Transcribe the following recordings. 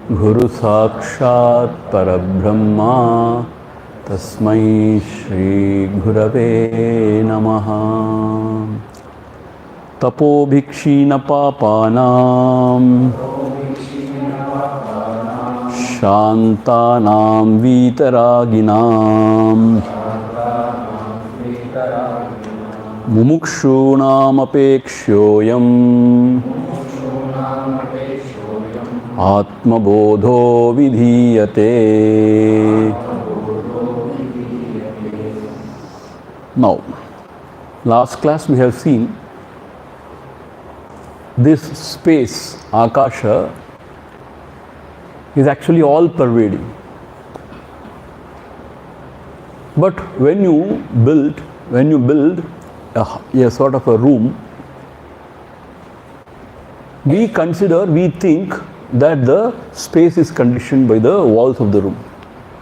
Guru Sakshat Parabrahma Tasmai Shri Gurave Namaha. Tapo Bhikshina Papanam Shantanam Vitaraginam Mumukshunam Apekshoyam Atmabodho Vidhiyate. Now, last class we have seen this space, Akasha, is actually all pervading. But when you build a sort of a room, we think that the space is conditioned by the walls of the room.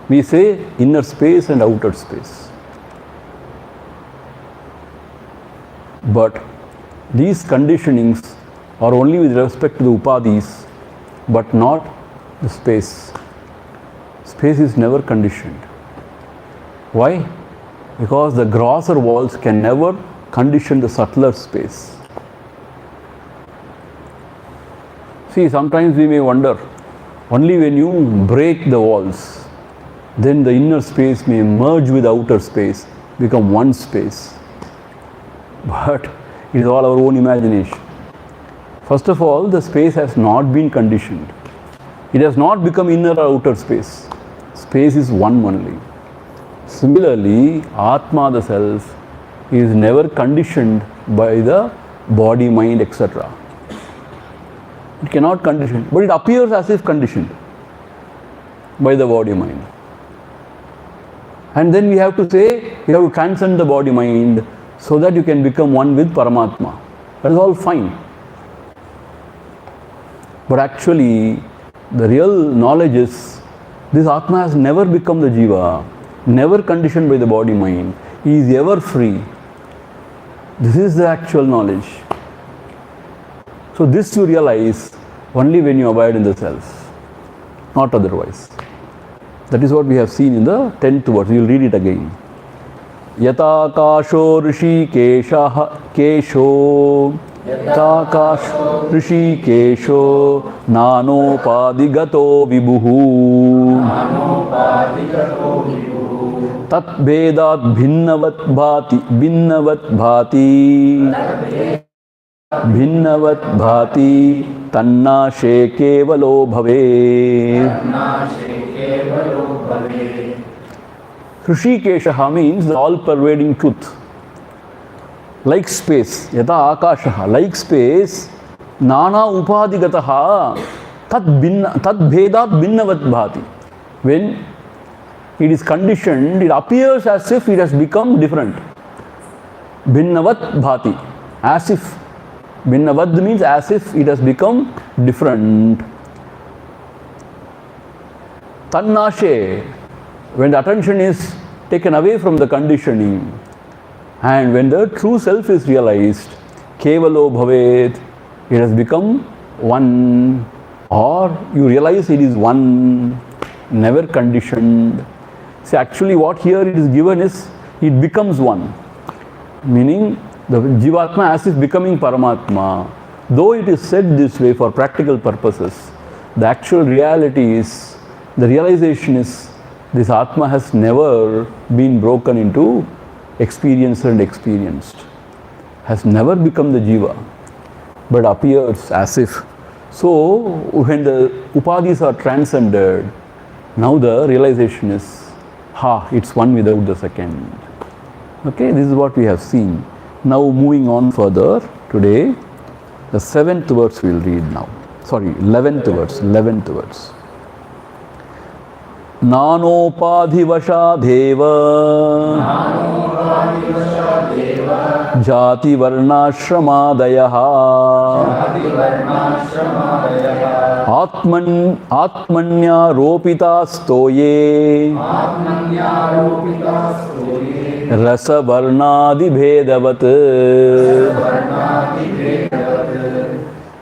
We say inner space and outer space. But these conditionings are only with respect to the upadhis, but not the space. Space is never conditioned. Why? Because the grosser walls can never condition the subtler space. See, sometimes we may wonder, only when you break the walls, then the inner space may merge with the outer space, become one space. But it is all our own imagination. First of all, the space has not been conditioned. It has not become inner or outer space. Space is one only. Similarly, Atma, the self, is never conditioned by the body, mind, etc. It cannot condition, but it appears as if conditioned by the body mind. And then we have to say, you have to transcend the body mind so that you can become one with Paramatma. That is all fine. But actually, the real knowledge is, this Atma has never become the Jiva, never conditioned by the body mind. He is ever free. This is the actual knowledge. So this you realize only when you abide in the self, not otherwise. That is what we have seen in the 10th verse. We will read it again. Yata kasho rishi kesho Yata rishi kesho nanopadigato vibhuhu tat vedat bhinnavat bhati tannashe kevalo bhave. Hrishikeshaha means the all-pervading truth. Like space, yata akashaha, like space, nana upadhigataha tad bhedat bhinnavat bhati. When it is conditioned, it appears as if it has become different. Bhinnavat bhati, as if. Bhinnavad means as if it has become different. Tannashe, when the attention is taken away from the conditioning and when the true self is realized, kevalo bhavet, it has become one, or you realize it is one, never conditioned. See, actually what here it is given is, it becomes one, meaning the Jivatma as if becoming Paramatma. Though it is said this way for practical purposes, the actual reality is, the realization is, this Atma has never been broken into experiencer and experienced, has never become the Jiva. but appears as if. So, when the upadhis are transcended, now the realization is, it's one without the second. Okay, this is what we have seen. Now, moving on further, today, the 7th verse we will read now. Sorry, 11th verse. 11th verse. Nanopadhivashadeva Jati Varnashramadayah Atmanya Ropitastoye Rasa Varnadi Bhedavat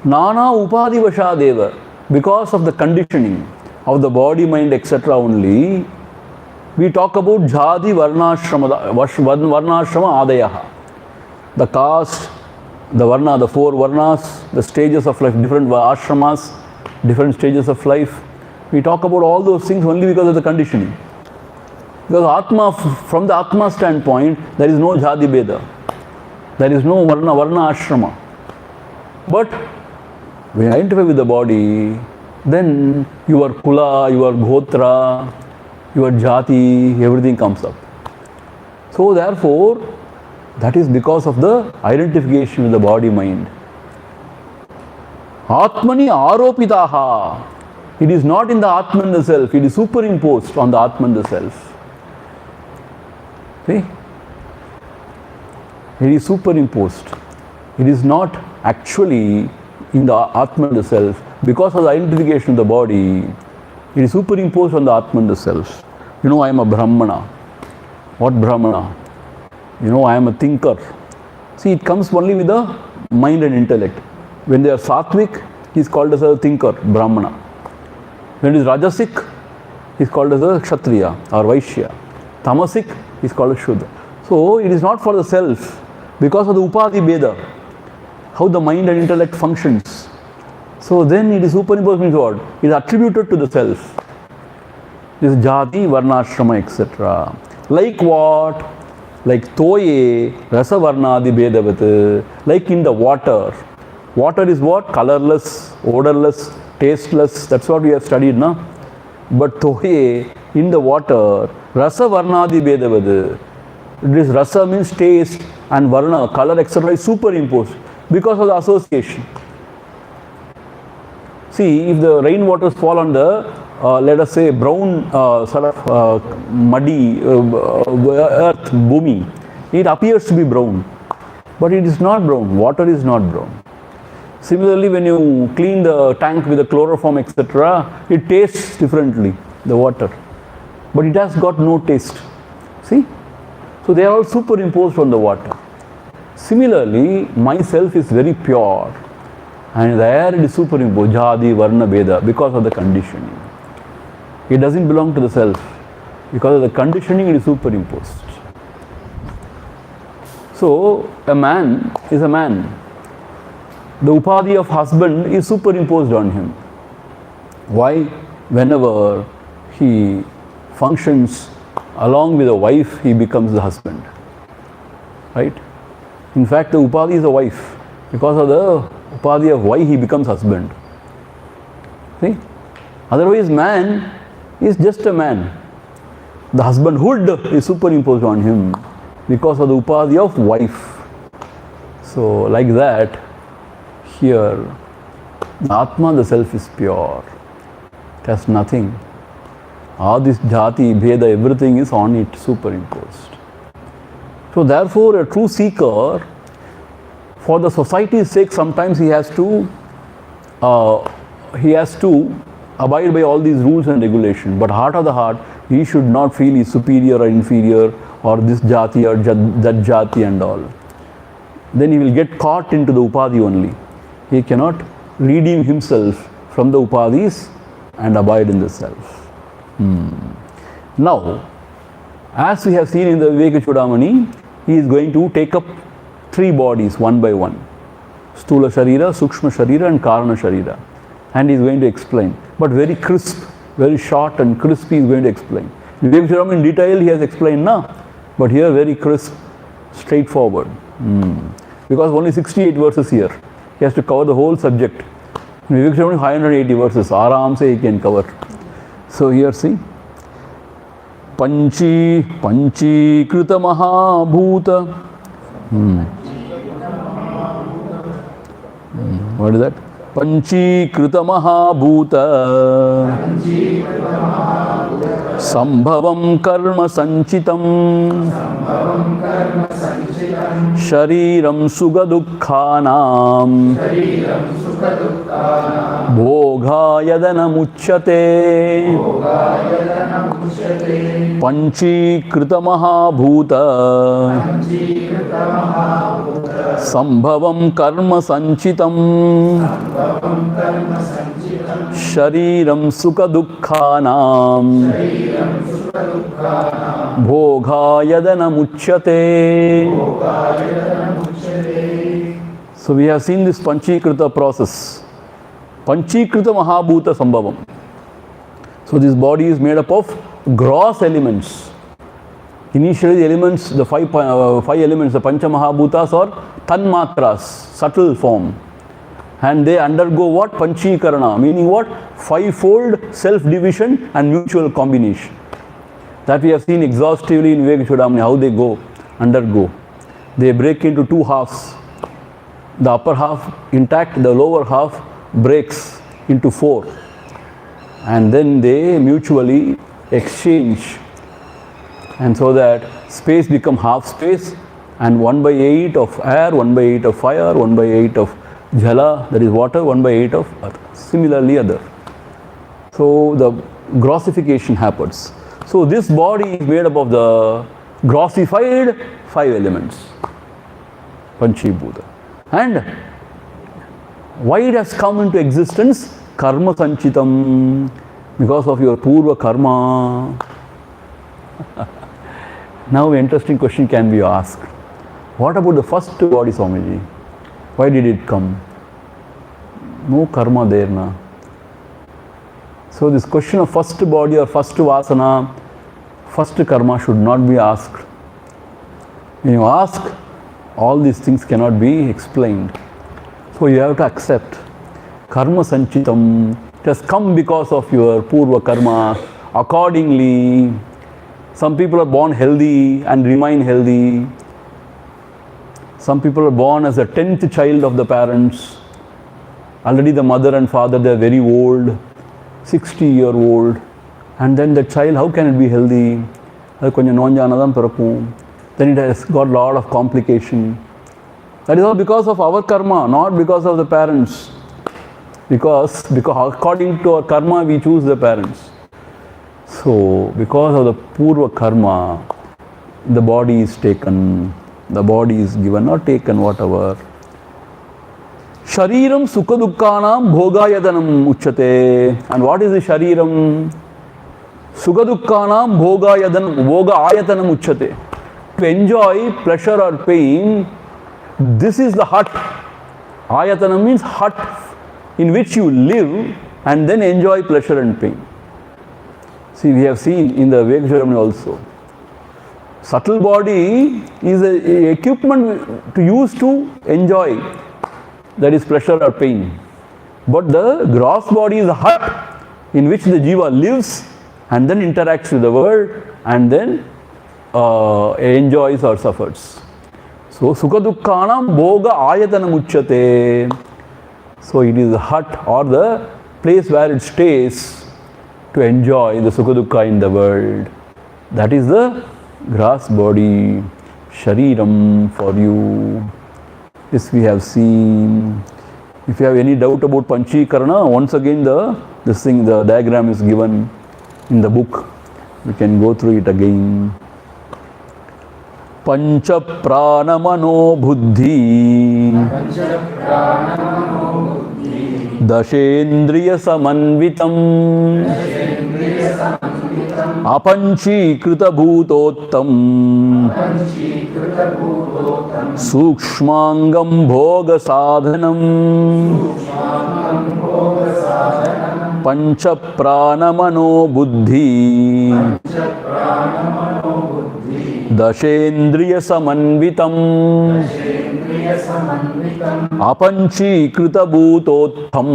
Nana Upadhivashadeva, because of the conditioning of the body, mind, etc. only, we talk about Jati Varnashrama Adayaha. The caste, the Varna, the 4 Varnas, the stages of life, different ashramas, different stages of life. We talk about all those things only because of the conditioning. Because Atma, from the Atma standpoint, there is no Jati Beda. There is no Varna ashrama. But when you identify with the body, then your kula, your gotra, your jati, everything comes up. So therefore, that is because of the identification with the body mind. Atmani aropitaha. It is not in the Atman the self, it is superimposed on the Atman the self. See? It is superimposed. It is not actually in the Atman the self. Because of the identification of the body, it is superimposed on the Atman the self. I am a Brahmana. What Brahmana? I am a thinker. See, it comes only with the mind and intellect. When they are sattvic, he is called as a thinker, Brahmana. When it is rajasic, he is called as a kshatriya or vaishya. Tamasic, he is called as shudra. So, it is not for the self. Because of the upadhi beda, how the mind and intellect functions. So then it is superimposed means what? It is attributed to the self. This is jati, varnashrama, etc. Like what? Like toye, rasa varnadi bedavat. Like in the water. Water is what? Colorless, odorless, tasteless. That's what we have studied, na? But toye, in the water, rasa varnadi bedavat. This rasa means taste and varna, color, etc. is superimposed because of the association. See, if the rainwaters fall on the, let us say, brown muddy earth, bhumi, it appears to be brown. But it is not brown. Water is not brown. Similarly, when you clean the tank with the chloroform, etc., it tastes differently, the water. But it has got no taste. See? So they are all superimposed on the water. Similarly, myself is very pure. And there it is superimposed, jati, varna, beda, because of the conditioning. It doesn't belong to the self. Because of the conditioning, it is superimposed. So, a man is a man. The upadhi of husband is superimposed on him. Why? Whenever he functions along with a wife, he becomes the husband. Right? In fact, the upadhi is a wife. Because of the upadhi of why he becomes husband. See? Otherwise, man is just a man. The husbandhood is superimposed on him because of the upadhi of wife. So, like that, here, the Atma, the self is pure. It has nothing. All this jati, bheda, everything is on it, superimposed. So, therefore, a true seeker, for the society's sake, sometimes he has to abide by all these rules and regulations. But heart of the heart, he should not feel he is superior or inferior or this jati or that jati and all. Then he will get caught into the upadhi only. He cannot redeem himself from the upadhis and abide in the self. Now, as we have seen in the Viveka Chudamani, he is going to take up 3 bodies one by one. Stula Sharira, Sukshma Sharira and Karana Sharira. And he is going to explain. But very crisp, very short and crisp he is going to explain. In Viveka Chudamani in detail he has explained now. But here very crisp, straightforward. Because only 68 verses here. He has to cover the whole subject. Vivek only 580 verses. Aram se he can cover. So here see. Panchi Krita Mahabhuta. What is that? Panchi Krita Mahabhuta Sambhavam Karma Sanchitam Shariram Sugha Dukkhanam Bhoga Yadana Muchyate Panchi Krita Mahabhuta Sambhavam Karma Sanchitam Shariram Sukha Dukkhanam Bhoga Yadana Muchyate. So we have seen this Panchikrita process. Panchikrita Mahabhuta Sambhavam. So this body is made up of gross elements. Initially the elements, the five elements, the Pancha Mahabhutas or Tanmatras, subtle form. And they undergo what? Panchikarana, meaning what? Fivefold self-division and mutual combination. That we have seen exhaustively in Vivek Chudamani, how they undergo. They break into two halves. The upper half intact, the lower half breaks into four. And then they mutually exchange. And so that space becomes half space, and 1/8 of air, 1/8 of fire, 1/8 of jala, that is water, 1/8 of earth. Similarly other. So the grossification happens. So this body is made up of the grossified five elements. Panchibhuta. And why it has come into existence? Karma sanchitam. Because of your purva karma. Now an interesting question can be asked. What about the first body, Swamiji? Why did it come? No karma there na. So this question of first body or first vasana, first karma should not be asked. When you ask, all these things cannot be explained. So you have to accept. Karma sanchitam. It has come because of your purva karma. Accordingly, some people are born healthy and remain healthy. Some people are born as the 10th child of the parents. Already the mother and father, they are very old, 60-year-old. And then the child, how can it be healthy? Then it has got a lot of complication. That is all because of our karma, not because of the parents. Because according to our karma, we choose the parents. So, because of the purva karma, the body is taken, the body is given or taken, whatever. Shariram sukha dukkhanam bhogayadanam uchyate. And what is the shariram? Sukha dukkhanam bhoga ayatanam uchyate. To enjoy pleasure or pain, this is the hut. Ayatanam means hut in which you live and then enjoy pleasure and pain. See, we have seen in the Vivek Chudamani also. Subtle body is an equipment to use to enjoy, that is pleasure or pain. But the gross body is a hut in which the jiva lives and then interacts with the world and then enjoys or suffers. So, sukha dukkhanam bhoga ayatanam uchyate. So, it is the hut or the place where it stays to enjoy the sukha dukkha in the world. That is the grass body, shariram for you. This we have seen. If you have any doubt about Panchikarana, once again the diagram is given in the book. We can go through it again. Pancha prana mano buddhi Dashendriya samanvitam Apanchikrita bhutottam Sukshmangam bhoga sadhanam Pancha prana mano buddhi Dashendriya samanvitam Apanchīkrita bhūtotham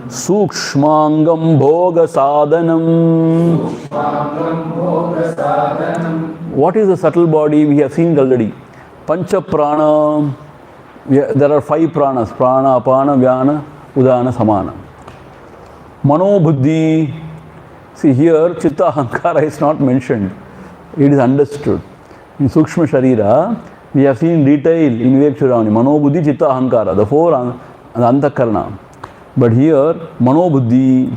Sukshmangam bhoga sadhanam. What is the subtle body? We have seen already. Pancha prana. There are 5 pranas. Prana, apana, vyana, udana, samana. Mano buddhi. See here, chitta ahankara is not mentioned. It is understood. In Sukshma Sharira, we have seen detail in Vivek Chudamani. Mano buddhi, chitta ahankara. The 4 antakarana. But here, mano buddhi,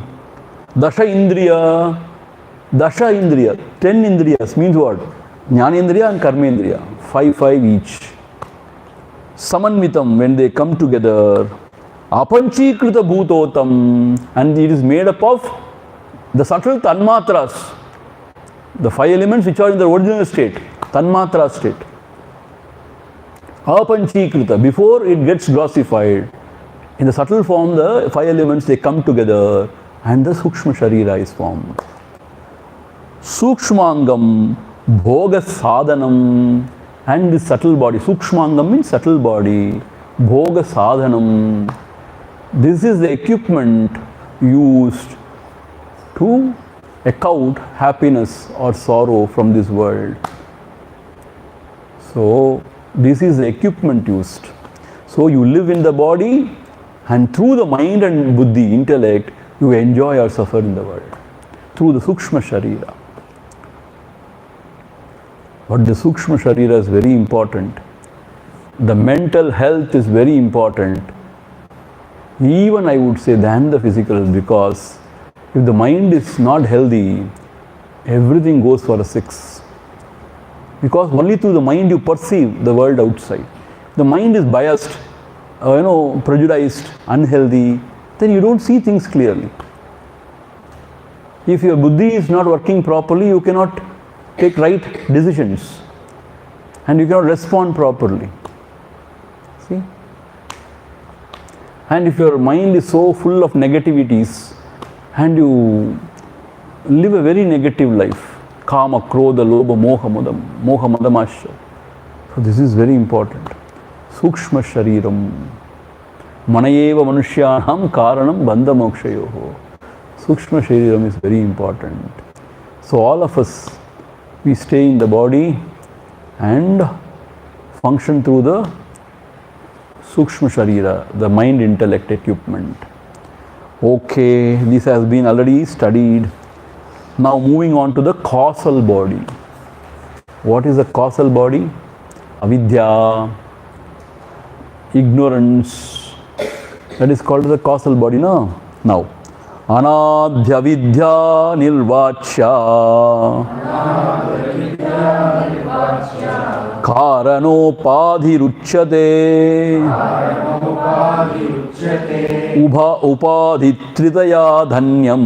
dasha indriya, 10 indriyas means what? Jnanendriya and karmendriya, 5 each. Samanvitam, when they come together, apanchīkrita bhūtotam, and it is made up of the subtle tanmatras, the 5 elements which are in the original state, tanmatra state. Apanchīkrita, before it gets glossified. In the subtle form, the 5 elements, they come together and the Sukshma Sharira is formed. Sukshmangam bhoga sadhanam, and the subtle body. Sukshmangam means subtle body. Bhoga sadhanam. This is the equipment used to account happiness or sorrow from this world. So, this is the equipment used. So, you live in the body, and through the mind and buddhi, intellect, you enjoy or suffer in the world. Through the Sukshma Sharira. But the Sukshma Sharira is very important. The mental health is very important. Even I would say than the physical, because if the mind is not healthy, everything goes for a 6. Because only through the mind you perceive the world outside. The mind is biased, prejudiced, unhealthy, then you don't see things clearly. If your buddhi is not working properly, you cannot take right decisions and you cannot respond properly. See? And if your mind is so full of negativities and you live a very negative life, kama, krodha, lobha, moha madamasya. So this is very important. Sukshma Shariram. Manayeva Manushyanam Karanam Bandha Mokshayoho. Sukshma Shariram is very important. So all of us, we stay in the body and function through the Sukshma Sharira, the mind intellect equipment. Okay, this has been already studied. Now moving on to the causal body. What is the causal body? Avidya, ignorance. That is called the causal body, no? Now, Anadhya Vidya Nirvachya Karanopadhi Ruchyate Ubha Upadhi Tritaya Dhanyam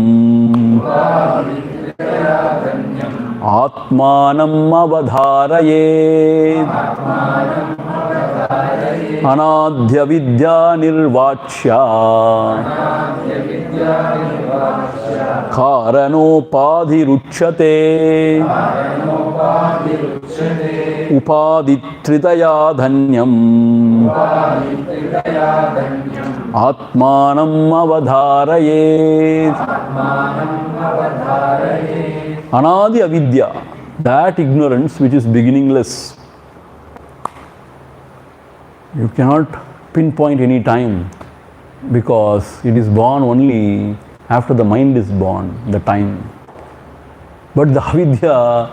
Atmanam Avadharayet Anadhya Vidya Nirvachya Karanopadhi Ruchyate Upaditritaya Dhanyam Atmanam Avadharayet. Anadi Avidya, that ignorance which is beginningless. You cannot pinpoint any time because it is born only after the mind is born, the time. But the avidya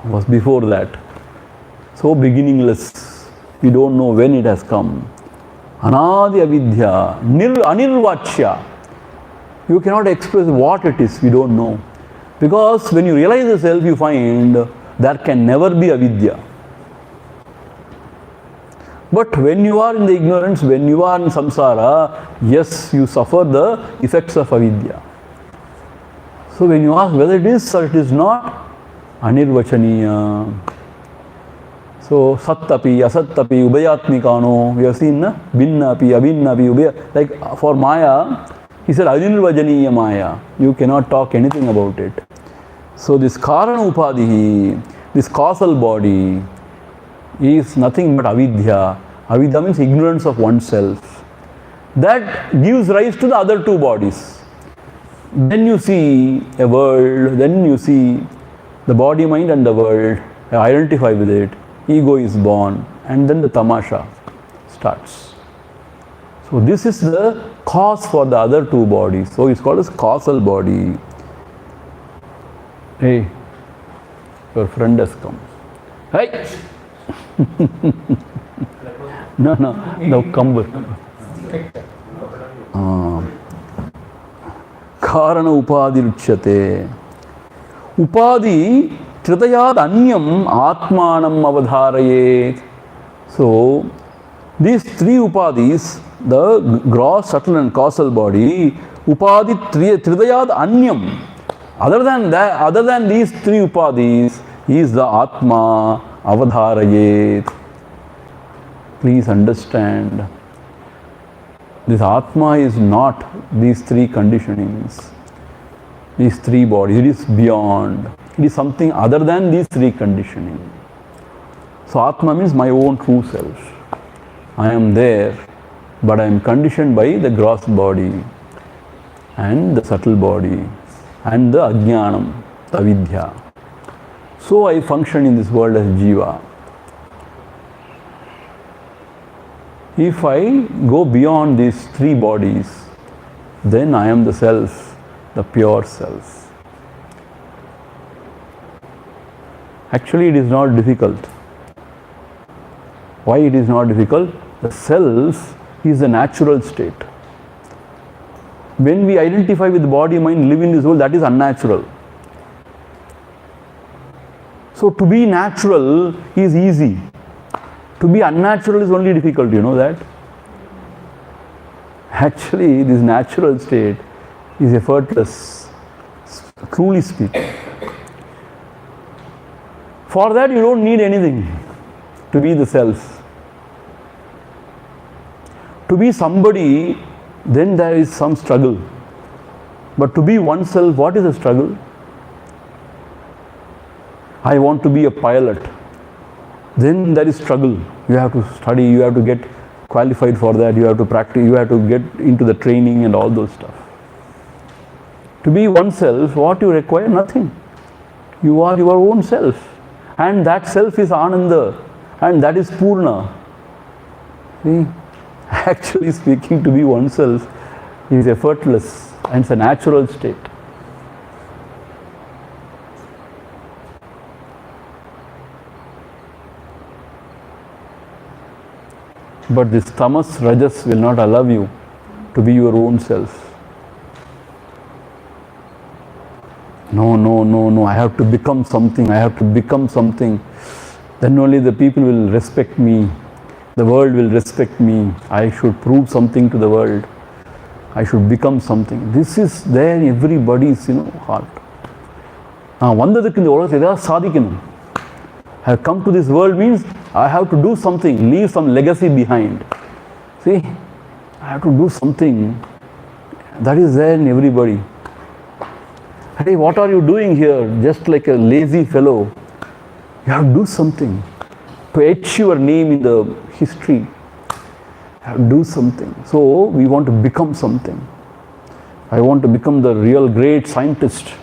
was before that. So beginningless. We don't know when it has come. Anadi avidya, anirvachya. You cannot express what it is, we don't know. Because when you realize the self, you find there can never be avidya. But when you are in the ignorance, when you are in samsara, yes, you suffer the effects of avidya. So when you ask whether it is or it is not, anirvachaniya. So sattapi, asattapi, ubayatmikano, we have seen na? Binnapi, abhinnapi, ubaya. Like for Maya, he said anirvachaniya Maya. You cannot talk anything about it. So this karana upadhi, this causal body, is nothing but avidya. Avidya means ignorance of oneself. That gives rise to the other two bodies. Then you see a world, then you see the body, mind and the world, identify with it, ego is born, and then the tamasha starts. So this is the cause for the other two bodies. So it's called as causal body. Hey, your friend has come. Hey! No, come with. Karana upadi ruchyate. Upadi tritayad anyam atmanam avadharayet. So, these three upadis, the gross, subtle and causal body, upadi tritayad anyam. Other than these three upadis, is the Atma avadharayet. Please understand. This Atma is not these three conditionings, these three bodies. It is beyond. It is something other than these three conditioning. So Atma means my own true self. I am there, but I am conditioned by the gross body and the subtle body and the ajnanam, the vidya. So I function in this world as jiva. If I go beyond these three bodies, then I am the self, the pure self. Actually, it is not difficult. Why it is not difficult? The self is the natural state. When we identify with body, mind, live in this world, that is unnatural. So to be natural is easy. To be unnatural is only difficult, you know that? Actually, this natural state is effortless, truly speaking. For that, you don't need anything to be the self. To be somebody, then there is some struggle. But to be oneself, what is the struggle? I want to be a pilot. Then there is struggle. You have to study, you have to get qualified for that, you have to practice, you have to get into the training and all those stuff. To be oneself, what you require? Nothing. You are your own self. And that self is Ananda. And that is Purna. See? Actually speaking, to be oneself is effortless and it's a natural state. But this tamas, rajas will not allow you to be your own self. No, I have to become something, Then only the people will respect me, the world will respect me, I should prove something to the world, I should become something. This is there in everybody's, heart. Vandadukku indha ulogathil edha sadhikanum. I have come to this world means I have to do something, leave some legacy behind. See, I have to do something. That is there in everybody. Hey, what are you doing here? Just like a lazy fellow. You have to do something to etch your name in the history. You have to do something. So we want to become something. I want to become the real great scientist.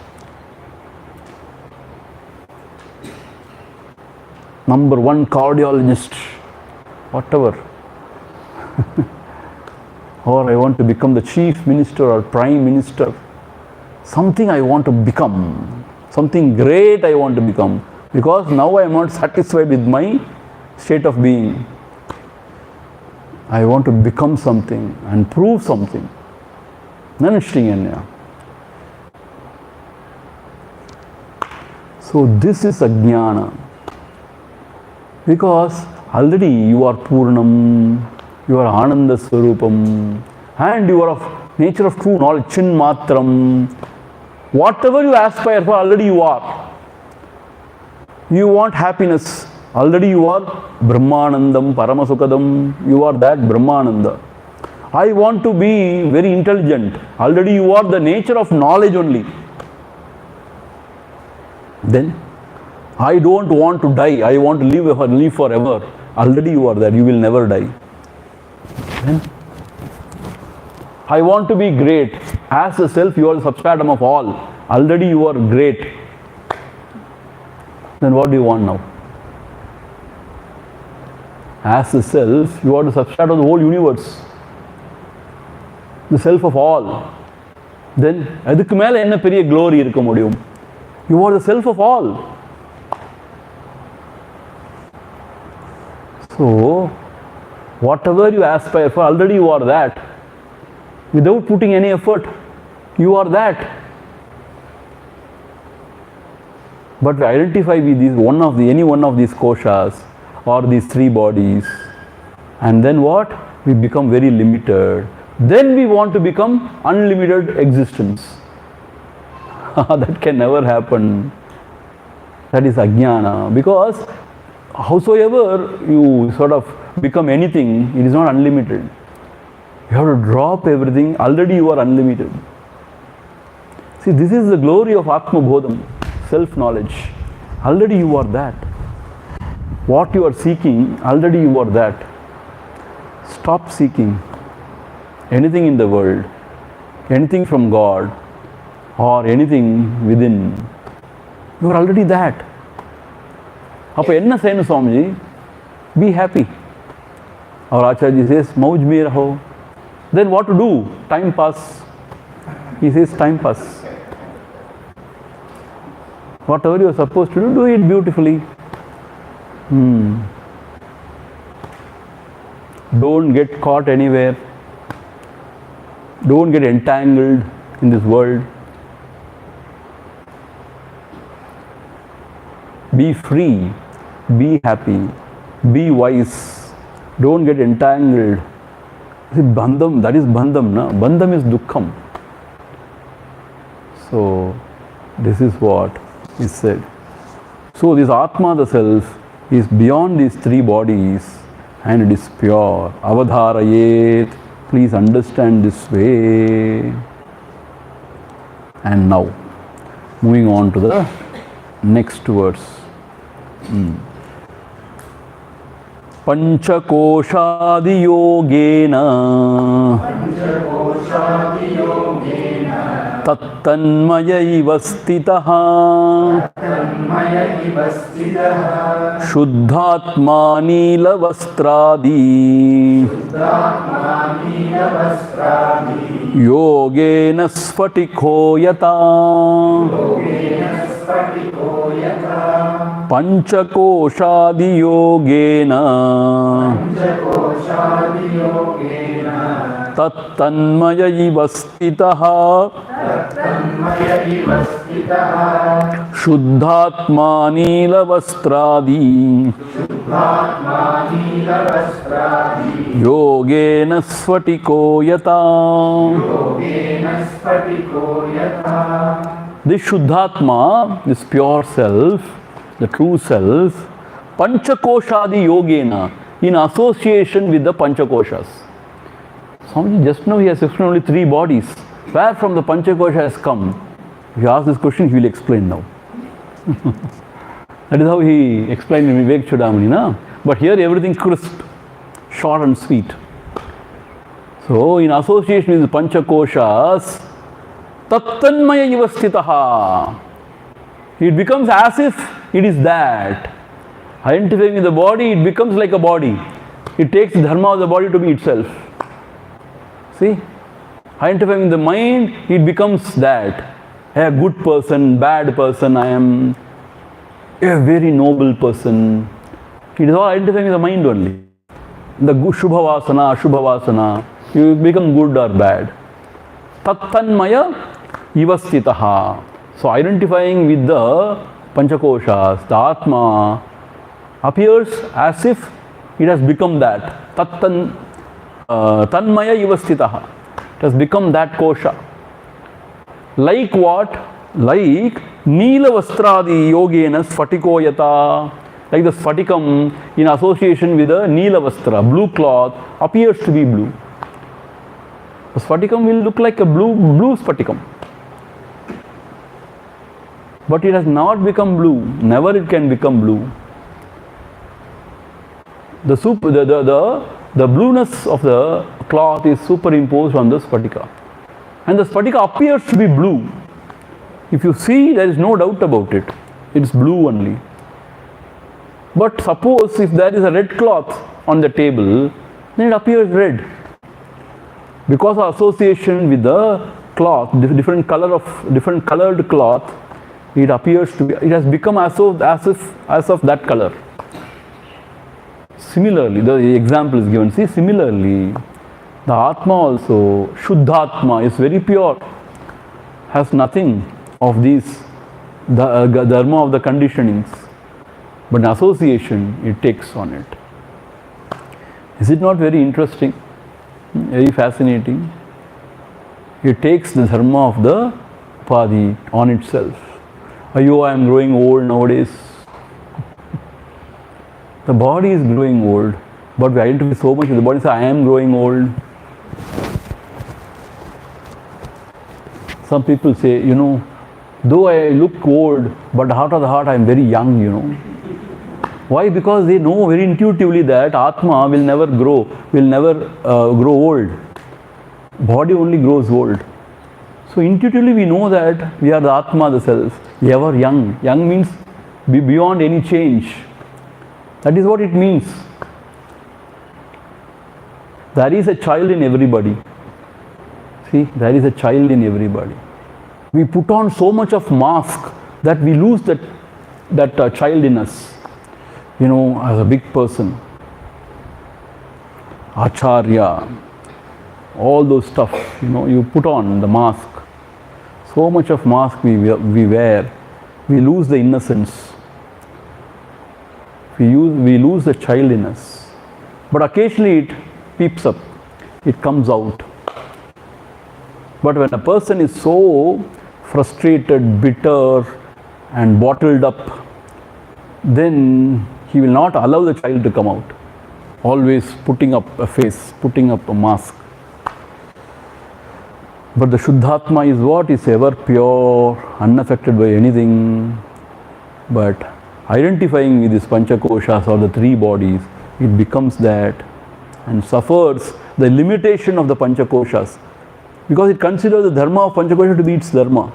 Number one cardiologist, whatever. Or I want to become the chief minister or prime minister. Something I want to become. Something great I want to become. Because now I am not satisfied with my state of being. I want to become something and prove something. So this is ajnana. Because already you are Purnam, you are Ananda Swarupam, and you are of nature of true knowledge, Chinmatram. Whatever you aspire for, already you are. You want happiness, already you are Brahmanandam, Paramasukadam, you are that Brahmananda. I want to be very intelligent, already you are the nature of knowledge only. Then I don't want to die, I want to live forever. Already you are there, you will never die. Then, I want to be great. As the self, you are the substratum of all. Already you are great. Then what do you want now? As the self, you are the substratum of the whole universe. The self of all. Then, adukku mela enna periya glory irukka mudiyum? You are the self of all. So, whatever you aspire for, already you are that. Without putting any effort, you are that. But we identify with any one of these koshas or these three bodies, and then what? We become very limited. Then we want to become unlimited existence. That can never happen. That is ajnana. Because howsoever you sort of become anything, it is not unlimited. You have to drop everything, already you are unlimited. See, this is the glory of Atmabodha, self-knowledge. Already you are that. What you are seeking, already you are that. Stop seeking anything in the world, anything from God, or anything within. You are already that. Appa enna seyanu Swamiji? Be happy. Our Acharya says, Mauj mein raho. Then what to do? Time pass. He says, time pass. Whatever you are supposed to do it beautifully. Don't get caught anywhere. Don't get entangled in this world. Be free. Be happy. Be wise. Don't get entangled. See, bandham, that is bandham, na? Bandham is dukkham. So, this is what is said. So, this Atma, the self, is beyond these three bodies and it is pure. Avadharayet. Please understand this way. And now, moving on to the next verse. Panchakoshadi yogena tattanmaya ivastitaha shuddhatma nilavastradi yogena sphatiko yata Panchakoshadi yogena tattanmaya ivastitaha shuddhatma nilavastradi yogena sphatiko yata. This Shuddhatma, this pure self, the true self, Panchakoshadi yogena, in association with the Panchakoshas. Swamiji, just now he has explained only three bodies. Where from the Panchakosha has come? If you ask this question, he will explain now. That is how he explained in Vivek Chudamani, na? But here everything crisp, short and sweet. So, in association with the Panchakoshas, Tattanmaya ivastitaha. It becomes as if it is that. Identifying with the body, it becomes like a body. It takes the dharma of the body to be itself. See? Identifying with the mind, it becomes that. A good person, bad person, I am a very noble person. It is all identifying with the mind only. The Shubhavasana, Ashubhavasana, you become good or bad. Tattanmaya ivastitaha. So identifying with the Panchakoshas, the Atma appears as if it has become that. Tanmaya ivastitaha. It has become that kosha. Like what? Like Neela Vastradi yogena sphatiko yata. Like the sphatikam in association with the Neela Vastra, blue cloth, appears to be blue. The sphatikam will look like a blue sphatikam. but it has not become blue. Never it can become blue. The blueness of the cloth is superimposed on the spatika. And the spatika appears to be blue. If you see, there is no doubt about it. It's blue only. But suppose if there is a red cloth on the table, then it appears red. Because of association with the cloth, different colored cloth, it appears to be, it has become as of that color. Similarly, the example is given. See, similarly, the Atma also, Shuddhatma, is very pure, has nothing of these, the dharma of the conditionings, but in association, it takes on it. Is it not very interesting? Very fascinating. It takes the dharma of the upadhi on itself. Ayo, I am growing old nowadays. The body is growing old, but we identify so much with the body. Say, I am growing old. Some people say, though I look old, but heart of the heart I am very young, Why? Because they know very intuitively that Atma will never grow, grow old. Body only grows old. So intuitively we know that we are the Atma, the self, ever young. Young means be beyond any change. That is what it means. There is a child in everybody. See, there is a child in everybody. We put on so much of mask that we lose that child in us. As a big person. Acharya, all those stuff, you put on the mask. So much of mask we wear. We lose the innocence. We lose the child in us. But occasionally it peeps up. It comes out. But when a person is so frustrated, bitter and bottled up, then he will not allow the child to come out. Always putting up a face, putting up a mask. But the Shuddhatma is what? Is ever pure, unaffected by anything. But identifying with these Panchakoshas or the three bodies, it becomes that and suffers the limitation of the Panchakoshas. Because it considers the dharma of Panchakosha to be its dharma.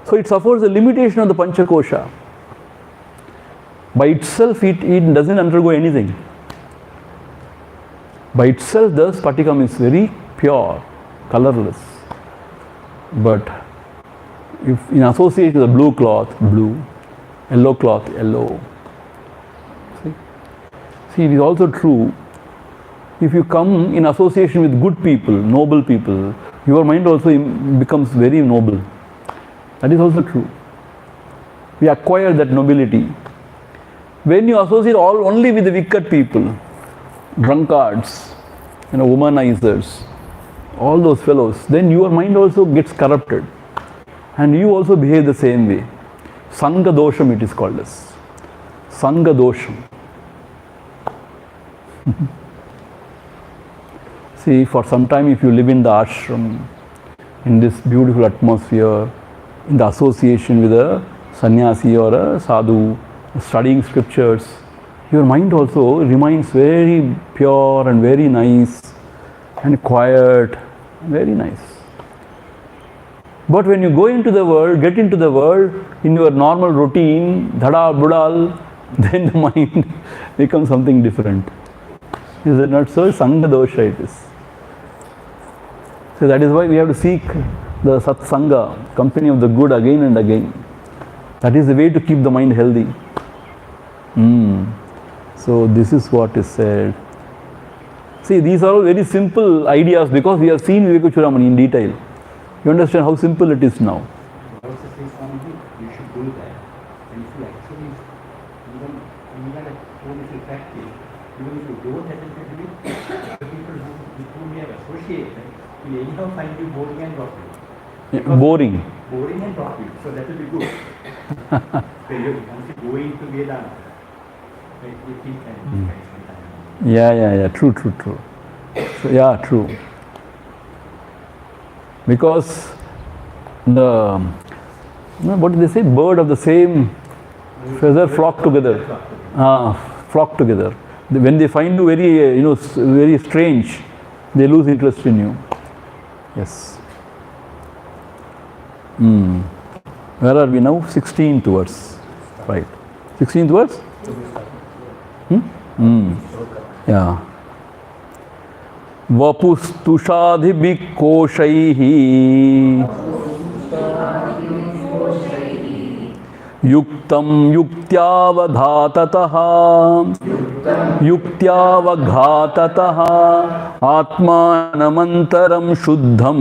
So it suffers the limitation of the Panchakosha. By itself, it doesn't undergo anything. By itself, the spatikam is very pure, colorless. But if in association with the blue cloth, blue, yellow cloth, yellow. See, it is also true. If you come in association with good people, noble people, your mind also becomes very noble. That is also true. We acquire that nobility. When you associate only with the wicked people, drunkards, womanizers, all those fellows, then your mind also gets corrupted. And you also behave the same way. Sangha dosham it is called as. Sangha dosham. See, for some time if you live in the ashram, in this beautiful atmosphere, in the association with a sannyasi or a sadhu, studying scriptures, your mind also remains very pure and very nice and quiet, very nice. But when you go into the world, get into the world, in your normal routine, dhada, budal, then the mind becomes something different. Is it not so? Sangha dosha it is. So that is why we have to seek the satsanga, company of the good again and again. That is the way to keep the mind healthy. So this is what is said. See, these are all very simple ideas because we have seen Vivekachudamani in detail. You understand how simple it is now. Also say Swamiji, you should do that. And if you actually, even at home if you practice, even if you don't attempt to do it, the people with whom you have associated will anyhow find you boring and drop you. Boring. Boring and drop you. So that will be good. So once you go into Vedanta, you think and Yeah. True. So, yeah, true. Because No, what do they say? Bird of the same feather flock together. Flock together. When they find you very, very strange, they lose interest in you. Yes. Where are we now? 16th verse. Right. 16th verse? Yeah. Vapustushadhibhikoshaihi yuktam yuktyaavaghatataha atmanamantaram shuddham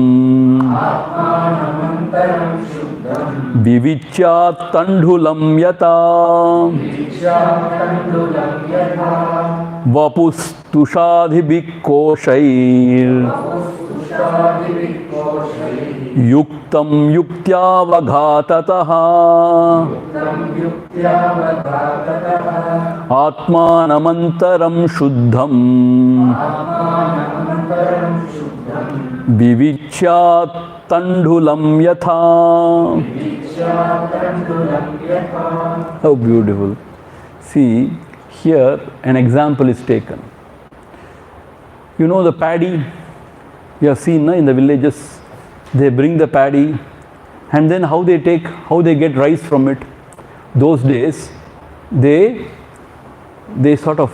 vivichya tandhulam yata vapustushadhibhikoshair yuktam yuktyaavaghatataha atmanamantaram shuddham vivichya tandhulam yatha. How beautiful. See, here an example is taken. You know the paddy, you have seen in the villages, they bring the paddy and then how they get rice from it. Those days, they sort of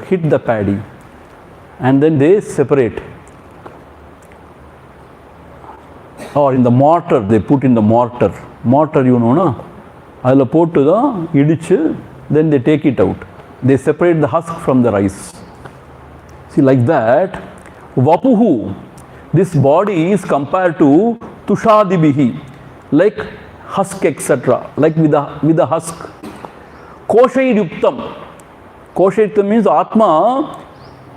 hit the paddy and then they separate. Or in the mortar, they put in the mortar. Mortar, na? Adla pottu da idichu, then they take it out. They separate the husk from the rice. See, like that, vapuhu, this body is compared to tushadibihi, like husk, etc., like with the husk. Koshairuktam. Koshairuktam means Atma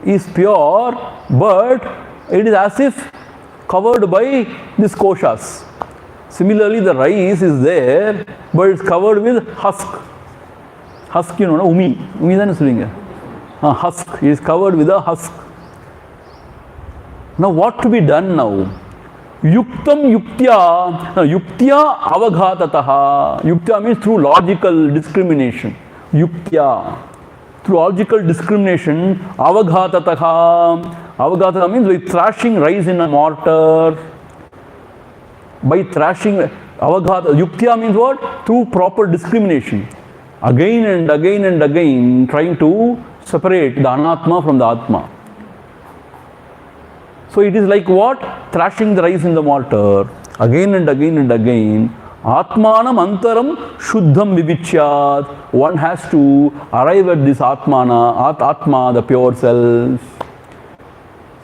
is pure, but it is as if covered by these koshas. Similarly, the rice is there, but it's covered with husk. Husk, umi. Umi is the husk. It is covered with a husk. Now, what to be done now? Yuktam yuktya avaghatataha. Yuktya means through logical discrimination. Yuktya. Through logical discrimination, avaghatataha. Avaghatataha means by thrashing rice in a mortar. By thrashing, yuktya means what? Through proper discrimination. Again and again and again, trying to separate the anatma from the atma. So it is like what? Thrashing the rice in the mortar. Again and again and again. Atmanam antaram shuddham vivichyat. One has to arrive at this Atma, the pure self.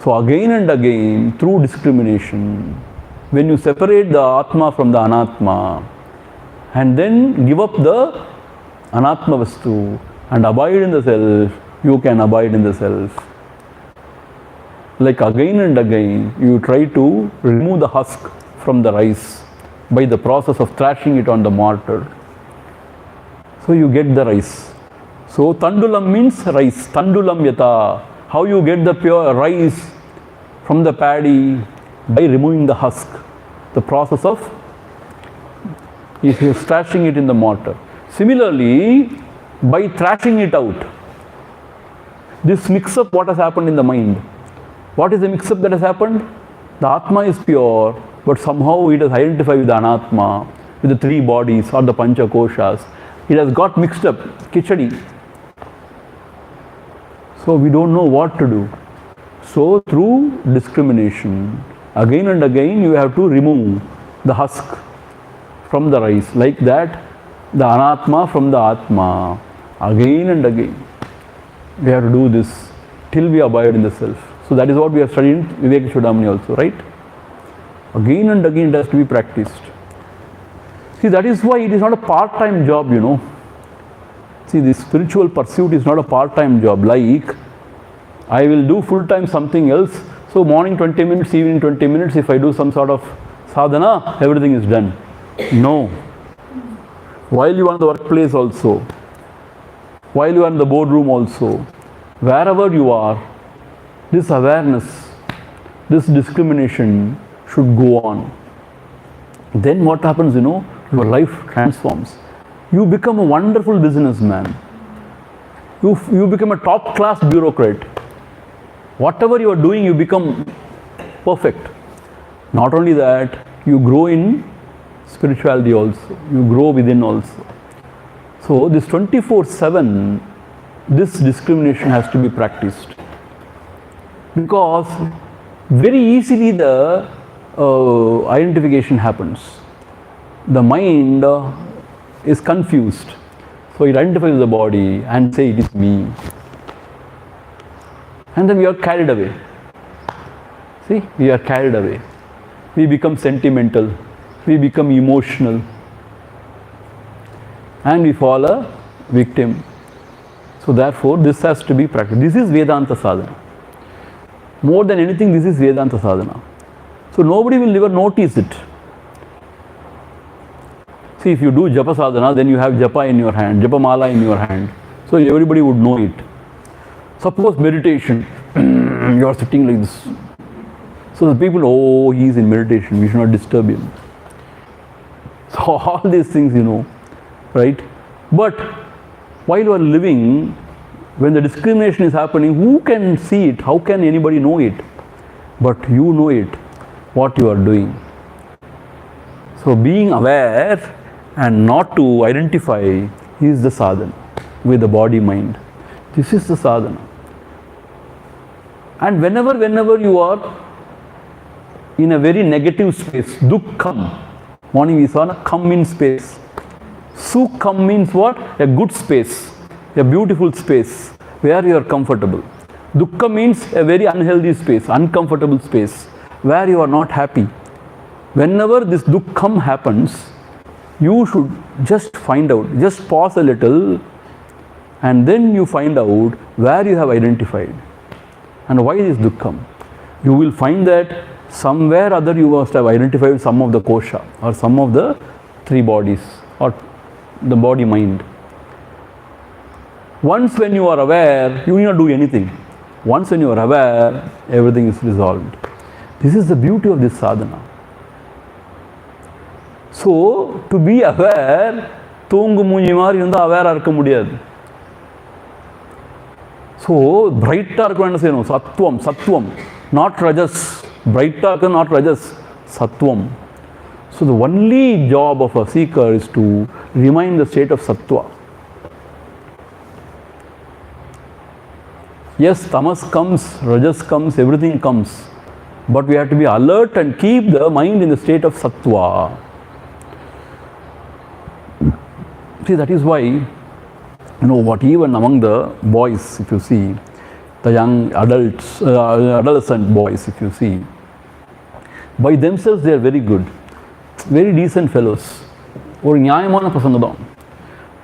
So again and again, through discrimination, when you separate the Atma from the Anatma, and then give up the Anatma Vastu and abide in the self, you can abide in the self. Like again and again, you try to remove the husk from the rice by the process of thrashing it on the mortar. So you get the rice. So tandulam means rice. Tandulam yata. How you get the pure rice from the paddy? By removing the husk. The process of thrashing it in the mortar. Similarly, by thrashing it out, this mix-up what has happened in the mind. What is the mix-up that has happened? The Atma is pure, but somehow it is identified with the Anatma, with the three bodies or the Pancha Koshas. It has got mixed up, kichadi. So we don't know what to do. So through discrimination, again and again you have to remove the husk from the rice. Like that, the Anatma from the Atma. Again and again. We have to do this till we abide in the self. So that is what we have studied in Vivek Chudamani also, right? Again and again it has to be practiced. See, that is why it is not a part-time job, See, this spiritual pursuit is not a part-time job. Like, I will do full-time something else. So morning 20 minutes, evening 20 minutes, if I do some sort of sadhana, everything is done. No. While you are in the workplace also, while you are in the boardroom also, wherever you are, this awareness, this discrimination should go on. Then what happens, your life transforms. You become a wonderful businessman. You become a top class bureaucrat. Whatever you are doing, you become perfect. Not only that, you grow in spirituality also. You grow within also. So this 24/7, this discrimination has to be practiced. Because very easily the identification happens. The mind is confused. So it identifies the body and say it is me. And then we are carried away. See, we are carried away. We become sentimental. We become emotional. And we fall a victim. So therefore, this has to be practiced. This is Vedanta sadhana. More than anything, this is Vedanta sadhana. So nobody will ever notice it. See, if you do japa sadhana, then you have japa in your hand, japa mala in your hand. So everybody would know it. Suppose meditation, you are sitting like this. So the people, oh, he is in meditation, we should not disturb him. So all these things, right? But while you are living, when the discrimination is happening, who can see it? How can anybody know it? But you know it, what you are doing. So being aware and not to identify is the sadhana with the body mind. This is the sadhana. And whenever you are in a very negative space, dukkham, morning we saw come in space. Sukham means what? A good space, a beautiful space where you are comfortable. Dukkha means a very unhealthy space, uncomfortable space where you are not happy. Whenever this dukkham happens, you should just find out, just pause a little, and then you find out where you have identified and why is dukkham. You will find that somewhere other you must have identified some of the kosha or some of the three bodies or the body mind. Once when you are aware, you need not do anything. Once when you are aware, everything is resolved. This is the beauty of this sadhana. So, to be aware, thoongu moonji maari irundha aware irukka mudiyadhu. So, bright ah irukku enna seyanum? Sattvam, not rajas. Bright irukku, not rajas, sattvam. So, the only job of a seeker is to remain in the state of sattva. Yes, tamas comes, rajas comes, everything comes. But we have to be alert and keep the mind in the state of sattva. See, that is why, what even among the boys, if you see, the young adults, adolescent boys, if you see, by themselves they are very good, very decent fellows. Or nyayamana prasangadam.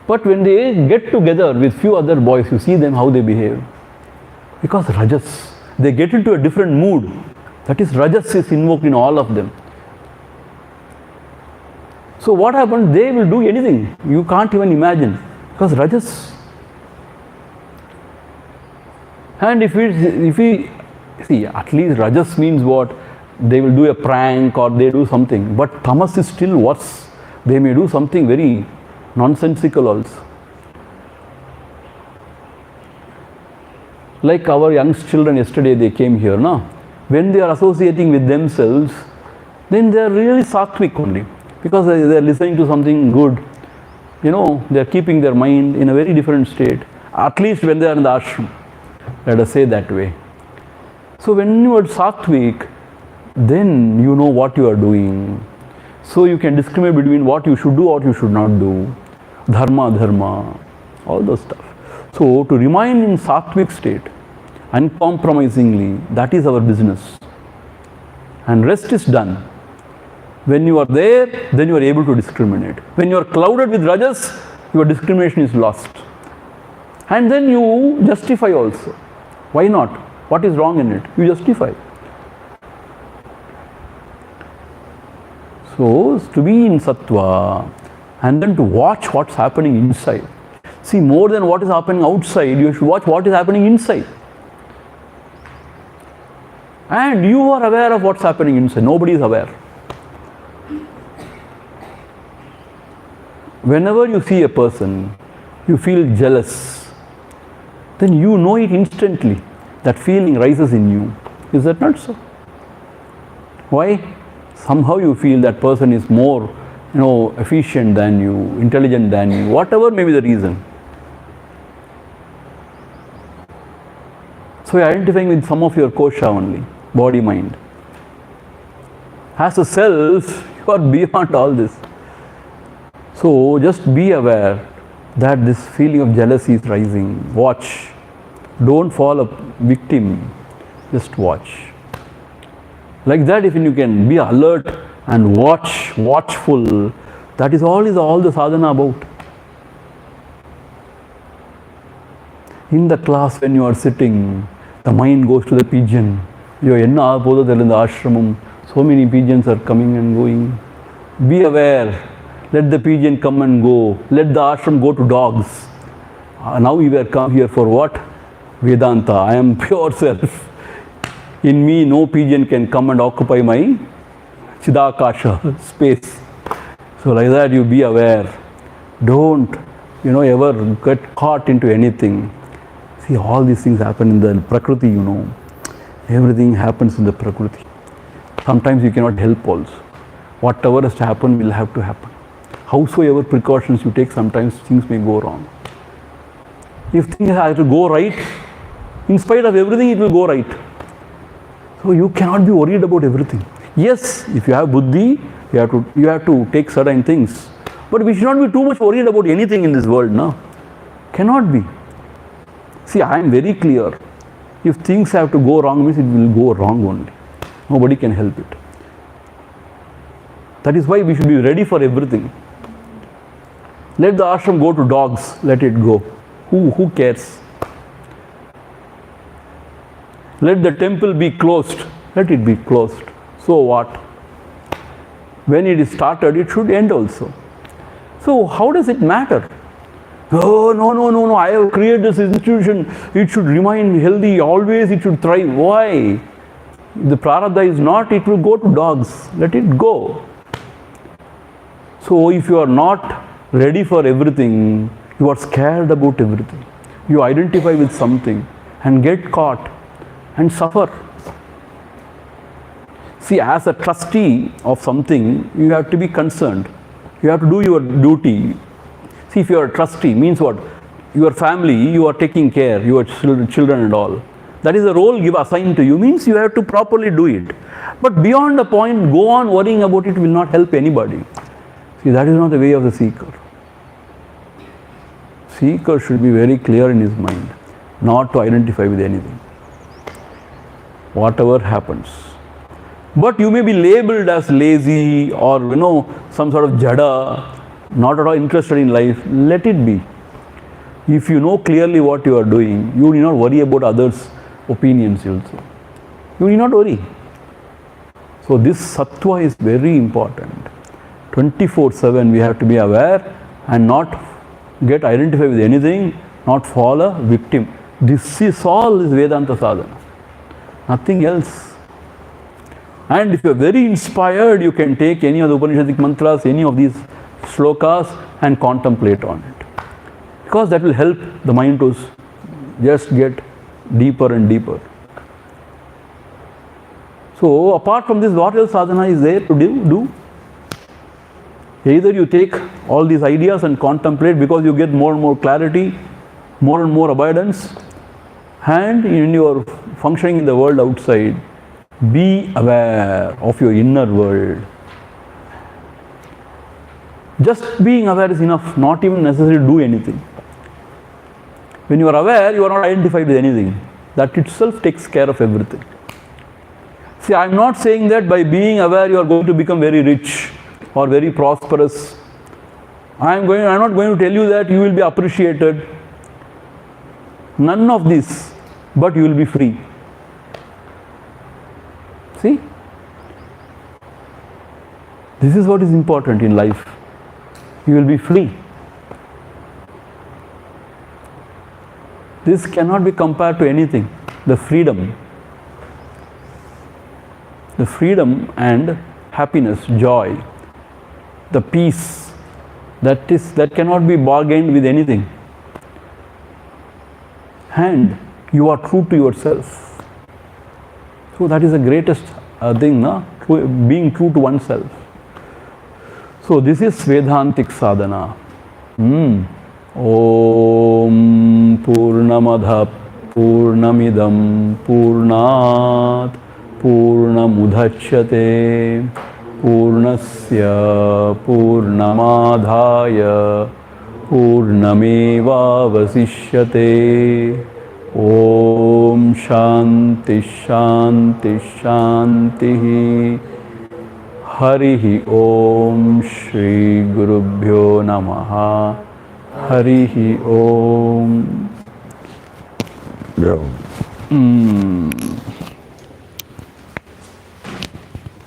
But when they get together with few other boys, you see them how they behave. Because rajas, they get into a different mood. That is, rajas is invoked in all of them. So what happens? They will do anything. You can't even imagine. Because rajas. And if we see, at least rajas means what? They will do a prank or they do something. But tamas is still worse. They may do something very nonsensical also. Like our young children yesterday, they came here, no? When they are associating with themselves, then they are really sattvic only. Because they are listening to something good. They are keeping their mind in a very different state. At least when they are in the ashram. Let us say that way. So when you are sattvic, then you know what you are doing. So you can discriminate between what you should do or what you should not do. Dharma, all those stuff. So to remain in sattvic state, uncompromisingly, that is our business. And rest is done. When you are there, then you are able to discriminate. When you are clouded with rajas, your discrimination is lost. And then you justify also. Why not? What is wrong in it? You justify. So, to be in sattva and then to watch what's happening inside. See, more than what is happening outside, you should watch what is happening inside. And you are aware of what's happening inside. Nobody is aware. Whenever you see a person, you feel jealous, then you know it instantly. That feeling rises in you. Is that not so? Why? Somehow you feel that person is more, efficient than you, intelligent than you, whatever may be the reason. So you are identifying with some of your kosha only, body, mind. As a self, you are beyond all this. So just be aware that this feeling of jealousy is rising. Watch. Don't fall a victim. Just watch. Like that, if you can be alert and watchful, that is all the sadhana about. In the class when you are sitting, the mind goes to the pigeon. You are in the ashramam. So many pigeons are coming and going. Be aware. Let the pigeon come and go. Let the ashram go to dogs. Now we were come here for what? Vedanta. I am pure self. In me, no pigeon can come and occupy my Chidakasha space. So like that, you be aware. Don't, ever get caught into anything. See, all these things happen in the Prakriti, Everything happens in the Prakriti. Sometimes you cannot help also. Whatever has to happen will have to happen. Howsoever precautions you take, sometimes things may go wrong. If things have to go right, in spite of everything, it will go right. So you cannot be worried about everything. Yes, if you have buddhi, you have to take certain things. But we should not be too much worried about anything in this world now. Cannot be. See, I am very clear. If things have to go wrong, means it will go wrong only. Nobody can help it. That is why we should be ready for everything. Let the ashram go to dogs, let it go. Who cares? Let the temple be closed, let it be closed. So what? When it is started, it should end also. So how does it matter? Oh, no, I have created this institution, it should remain healthy, always it should thrive. Why? The prarabdha is not, it will go to dogs, let it go. So if you are not ready for everything, you are scared about everything. You identify with something and get caught and suffer. See, as a trustee of something, you have to be concerned. You have to do your duty. See, if you are a trustee, means what? Your family, you are taking care, your children and all. That is the role assigned to you, means you have to properly do it. But beyond the point, go on worrying about it will not help anybody. See, that is not the way of the seeker. Seeker should be very clear in his mind, not to identify with anything. Whatever happens. But you may be labeled as lazy or, some sort of jada, not at all interested in life. Let it be. If you know clearly what you are doing, you need not worry about others' opinions also. You need not worry. So this sattva is very important. 24/7 we have to be aware and not get identified with anything, not fall a victim. This is all is Vedanta sadhana. Nothing else. And if you are very inspired, you can take any of the Upanishadic mantras, any of these shlokas and contemplate on it. Because that will help the mind to just get deeper and deeper. So apart from this, what else sadhana is there to do? Either you take all these ideas and contemplate because you get more and more clarity, more and more abundance, and in your functioning in the world outside, be aware of your inner world. Just being aware is enough, not even necessary to do anything. When you are aware, you are not identified with anything. That itself takes care of everything. See, I am not saying that by being aware you are going to become very rich or very prosperous. I am not going to tell you that you will be appreciated. None of this, but you will be free. See? This is what is important in life. You will be free. This cannot be compared to anything. The freedom and happiness, joy, the peace, That cannot be bargained with anything. And you are true to yourself. So that is the greatest thing, na? Being true to oneself. So this is Vedantic sadhana. Om Purnamadha Purnamidam Purnat Purnamudachyate Purnasya Purnamadhaya Purnameva Vasishyate. Om Shanti Shanti Shanti. Harihi Om Shri Gurubhyo Namaha. Harihi Om. Yeah.